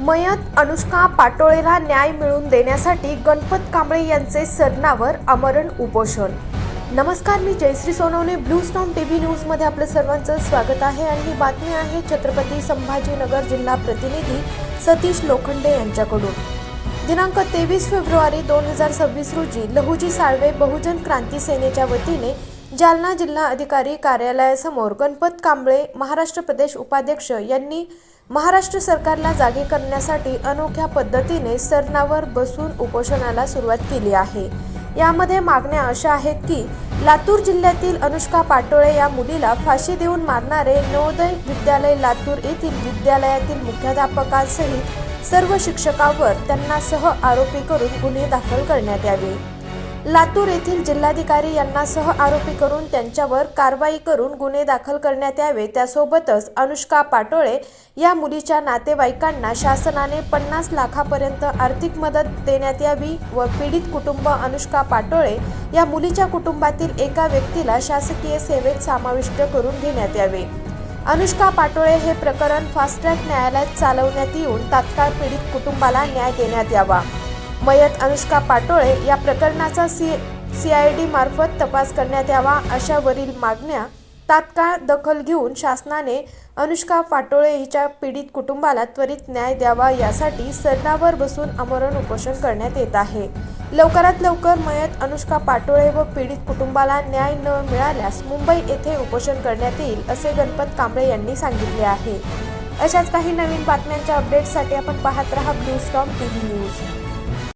मयत अनुष्का पाटोळेला न्याय मिळवून देण्यासाठी गणपत कांबळे यांचे सरणावर आमरण उपोषण। नमस्कार, मी Jayashree Sonawane, Blue Storm TV news मध्ये आपलं सर्वांचं स्वागत आहे आणि ही बातमी आहे छत्रपती संभाजीनगर जिल्हा प्रतिनिधी सतीश लोखंडे यांच्याकडून। दिनांक 23 फेब्रुवारी 2026 रोजी लहुजी साळवे बहुजन क्रांती सेनेच्या वतीने जालना जिल्हा अधिकारी कार्यालयासमोर गणपत कांबळे महाराष्ट्र प्रदेश उपाध्यक्ष यांनी महाराष्ट्र सरकारला जागे करण्यासाठी अनोख्या पद्धतीने सरणावर बसून उपोषणाला सुरुवात केली आहे। यामध्ये मागण्या अशा आहेत की लातूर जिल्ह्यातील अनुष्का पाटोळे या मुलीला फाशी देऊन मारणारे नवोदय विद्यालय लातूर येथील विद्यालयातील मुख्याध्यापकांसहित सर्व शिक्षकांवर त्यांना सह आरोपी करून गुन्हे दाखल करण्यात यावे। लातूर येथील जिल्हाधिकारी यांना सह आरोपी करून त्यांच्यावर कारवाई करून गुन्हे दाखल करण्यात यावे। त्यासोबतच अनुष्का पाटोळे या मुलीच्या नातेवाईकांना शासनाने 50 लाखापर्यंत आर्थिक मदत देण्यात यावी व पीडित कुटुंब अनुष्का पाटोळे या मुलीच्या कुटुंबातील एका व्यक्तीला शासकीय सेवेत समाविष्ट करून घेण्यात यावे। अनुष्का पाटोळे हे प्रकरण फास्ट ट्रॅक न्यायालयात चालवण्यात येऊन तात्काळ पीडित कुटुंबाला न्याय देण्यात यावा। मयत अनुष्का पाटोळे या प्रकरणाचा CID मार्फत तपास करण्यात यावा। अशा वरील मागण्या तात्काळ दखल घेऊन शासनाने अनुष्का पाटोळे हिच्या पीडित कुटुंबाला त्वरित न्याय द्यावा यासाठी सरणावर बसून आमरण उपोषण करण्यात येत आहे। लवकरात लवकर मयत अनुष्का पाटोळे व पीडित कुटुंबाला न्याय न मिळाल्यास मुंबई येथे उपोषण करण्यात येईल असे गणपत कांबळे यांनी सांगितले आहे। अशाच काही नवीन बातम्यांच्या अपडेट्ससाठी आपण पाहत रहा ब्लू स्टॉर्म टीव्ही न्यूज।